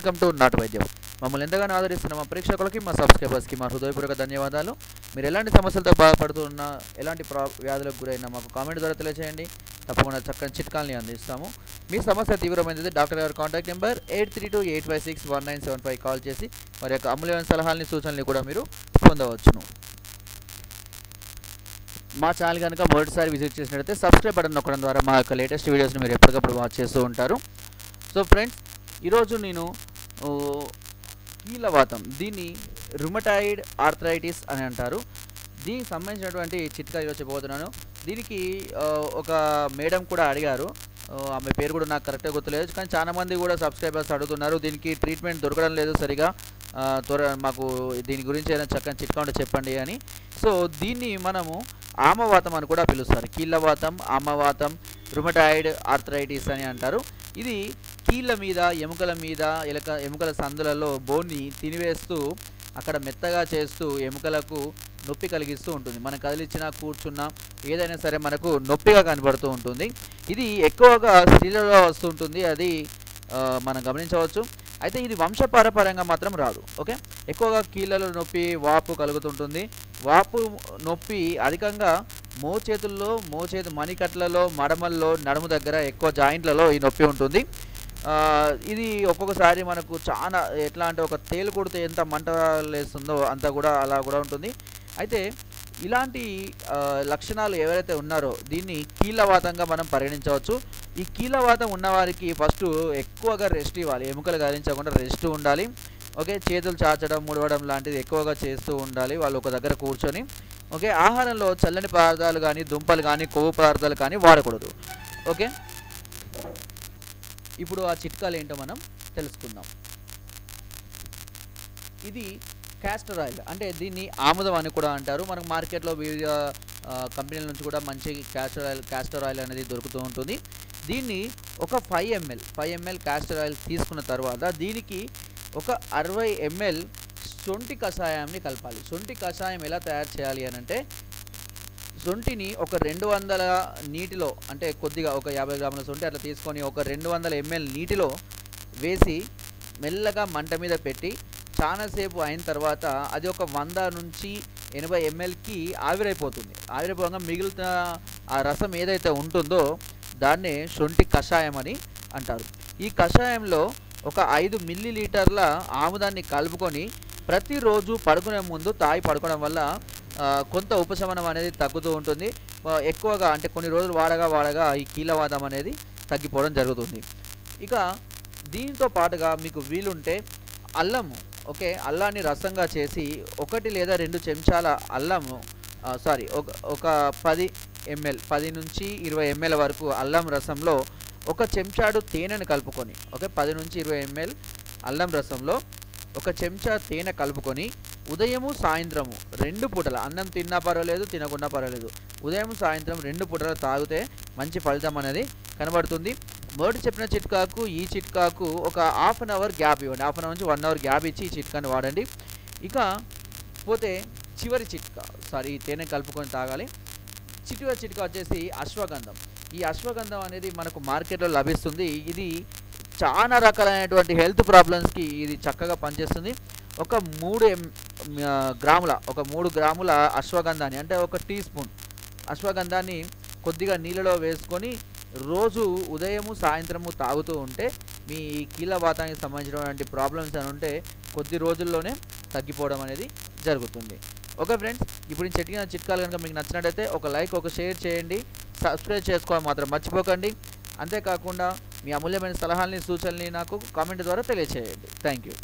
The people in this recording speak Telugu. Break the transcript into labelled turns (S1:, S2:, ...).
S1: వెల్కమ్ టు నాటు వైద్యం. మమ్మల్ని ఎంతగానో ఆదరిస్తున్న మా ప్రేక్షకులకి, మా సబ్స్క్రైబర్స్కి మా హృదయపూర్వక ధన్యవాదాలు. మీరు ఎలాంటి సమస్యలతో బాధపడుతున్నా, ఎలాంటి వ్యాధులకు గురైనా మాకు కామెంట్ ద్వారా తెలియజేయండి. తప్పకుండా చక్కని చిట్కాల్ని అందిస్తాము. మీ సమస్య తీవ్రమైనది డాక్టర్ గారి కాంటాక్ట్ నెంబర్ 8328561975 కాల్ చేసి వారి యొక్క అమూల్యమైన సలహాలని, సూచనలు కూడా మీరు పొందవచ్చును. మా ఛానల్ కనుక మొదటిసారి విజిట్ చేసినట్లయితే సబ్స్క్రైబ్ బటన్ నొక్కడం ద్వారా మా యొక్క లేటెస్ట్ వీడియోస్ని మీరు ఎప్పటికప్పుడు వాచ్ చేస్తూ ఉంటారు. సో ఫ్రెండ్స్, ఈరోజు నేను కీళ్ళవాతం, దీన్ని రుమటాయిడ్ ఆర్థరైటిస్ అని అంటారు. దీనికి సంబంధించినటువంటి చిట్కా ఈరోజు చెప్పబోతున్నాను. దీనికి ఒక మేడం కూడా అడిగారు, ఆమె పేరు కూడా నాకు కరెక్ట్గా గుర్తులేదు, కానీ చాలామంది కూడా సబ్స్క్రైబర్స్ అడుగుతున్నారు దీనికి ట్రీట్మెంట్ దొరకడం లేదు సరిగా, మాకు దీని గురించి ఏదైనా చక్కని చిట్కా ఉంటే చెప్పండి అని. సో దీన్ని మనము ఆమవాతం అని కూడా పిలుస్తారు. కీళ్ళవాతం, ఆమవాతం, రుమటాయిడ్ ఆర్థరైటిస్ అని అంటారు. ఇది కీళ్ళ మీద, ఎముకల మీద, ఎముకల సందులలో బోన్ని తినివేస్తూ అక్కడ మెత్తగా చేస్తూ ఎముకలకు నొప్పి కలిగిస్తూ ఉంటుంది. మనం కదిలిచ్చినా, కూర్చున్నా, ఏదైనా సరే మనకు నొప్పిగా కనబడుతూ ఉంటుంది. ఇది ఎక్కువగా స్త్రీలలో వస్తుంటుంది, అది మనం గమనించవచ్చు. అయితే ఇది వంశపారపర్యంగా మాత్రం రాదు. ఓకే, ఎక్కువగా కీళ్ళలో నొప్పి, వాపు కలుగుతుంటుంది. వాపు నొప్పి అధికంగా మోచేతి మణికట్లలో, మడమల్లో, నడుము దగ్గర ఎక్కువ జాయింట్లలో ఈ నొప్పి ఉంటుంది. ఇది ఒక్కొక్కసారి మనకు చాలా ఎట్లా అంటే ఒక తేలు కొడితే ఎంత మంట లేస్తుందో అంత కూడా అలా కూడా ఉంటుంది. అయితే ఇలాంటి లక్షణాలు ఎవరైతే ఉన్నారో దీన్ని కీళ్ళవాతంగా మనం పరిగణించవచ్చు. ఈ కీళ్ళవాతం ఉన్నవారికి ఫస్ట్ ఎక్కువగా రెస్ట్ ఇవ్వాలి, ఎముకలు కదిలించకుండా రెస్ట్ ఉండాలి. ఓకే, చేతులు చాచడం, ముడవడం లాంటిది ఎక్కువగా చేస్తూ ఉండాలి వాళ్ళు ఒక దగ్గర కూర్చొని. ఓకే, ఆహారంలో చల్లని పదార్థాలు కానీ, దుంపలు కానీ, కొవ్వు పదార్థాలు కానీ వాడకూడదు. ఓకే, ఇప్పుడు ఆ చిట్కాలు ఏంటో మనం తెలుసుకుందాం. ఇది క్యాస్టర్ ఆయిల్, అంటే దీన్ని ఆముదం అని కూడా అంటారు. మనకు మార్కెట్లో వివిధ కంపెనీల నుంచి కూడా మంచి క్యాస్టర్ ఆయిల్ అనేది దొరుకుతూ ఉంటుంది. దీన్ని ఒక 5 ml క్యాస్టర్ ఆయిల్ తీసుకున్న తర్వాత దీనికి ఒక 60 ml శొంఠి కషాయాన్ని కలపాలి. శొంఠి కషాయం ఎలా తయారు చేయాలి అని అంటే, శొంఠిని ఒక 200 నీటిలో, అంటే కొద్దిగా ఒక 50 గ్రాముల శొంఠి అట్లా తీసుకొని ఒక 200 ml నీటిలో వేసి మెల్లగా మంట మీద పెట్టి చాలాసేపు అయిన తర్వాత అది ఒక 100 నుంచి 80 mlకి ఆవిరైపోతుంది. ఆవిరైపోగా మిగిలిన ఆ రసం ఏదైతే ఉంటుందో దాన్నే శొంఠి కషాయం అని అంటారు. ఈ కషాయంలో ఒక 5 మిల్లీలీటర్ల ఆముదాన్ని కలుపుకొని ప్రతిరోజు పడుకునే ముందు తాగి పడుకోవడం వల్ల కొంత ఉపశమనం అనేది తగ్గుతూ ఉంటుంది. ఎక్కువగా అంటే కొన్ని రోజులు వాడగా ఈ కీళ్ళవాతం అనేది తగ్గిపోవడం జరుగుతుంది. ఇక దీంతో పాటుగా మీకు వీలుంటే అల్లము, ఓకే, అల్లాన్ని రసంగా చేసి 1 లేదా 2 చెంచాల అల్లము, ఒక 10 నుంచి 20 ml వరకు అల్లం రసంలో ఒక చెంచాడు తేనెను కలుపుకొని, ఓకే, 10 నుంచి 20 ml అల్లం రసంలో ఒక చెంచా తేనె కలుపుకొని ఉదయము సాయంత్రము 2 పూటల, అన్నం తిన్నా పర్వాలేదు, తినకుండా పర్వాలేదు, ఉదయం సాయంత్రం 2 పూటలు తాగితే మంచి ఫలితం అనేది కనబడుతుంది. మొదటి చెప్పిన చిట్కాకు ఈ చిట్కాకు ఒక హాఫ్ అన్ అవర్ గ్యాప్ ఇవ్వండి. హాఫ్ అన్ అవర్ నుంచి 1 అవర్ గ్యాప్ ఇచ్చి ఈ చిట్కాని వాడండి. ఇక పోతే చివరి చిట్కా, ఈ తేనె కలుపుకొని తాగాలి. చివరి చిట్కా వచ్చేసి అశ్వగంధం. ఈ అశ్వగంధం అనేది మనకు మార్కెట్లో లభిస్తుంది. ఇది చాలా రకాలైనటువంటి హెల్త్ ప్రాబ్లమ్స్కి ఇది చక్కగా పనిచేస్తుంది. ఒక 3 గ్రాముల అశ్వగంధాన్ని, అంటే ఒక టీ స్పూన్ అశ్వగంధాన్ని కొద్దిగా నీళ్ళలో వేసుకొని రోజు ఉదయము సాయంత్రము తాగుతూ ఉంటే మీ కీళ్ళవాతానికి సంబంధించినటువంటి ప్రాబ్లమ్స్ అని ఉంటే కొద్ది రోజుల్లోనే తగ్గిపోవడం అనేది జరుగుతుంది. ఓకే ఫ్రెండ్స్, ఇప్పుడు నేను చెప్పిన చిట్కాలు కనుక మీకు నచ్చినట్టయితే ఒక లైక్, ఒక షేర్ చేయండి. సబ్స్క్రైబ్ చేసుకోవడం మాత్రం మర్చిపోకండి. అంతేకాకుండా మీ అమూల్యమైన సలహాలని, సూచనల్ని నాకు కామెంట్ ద్వారా తెలియచేయండి. Thank you.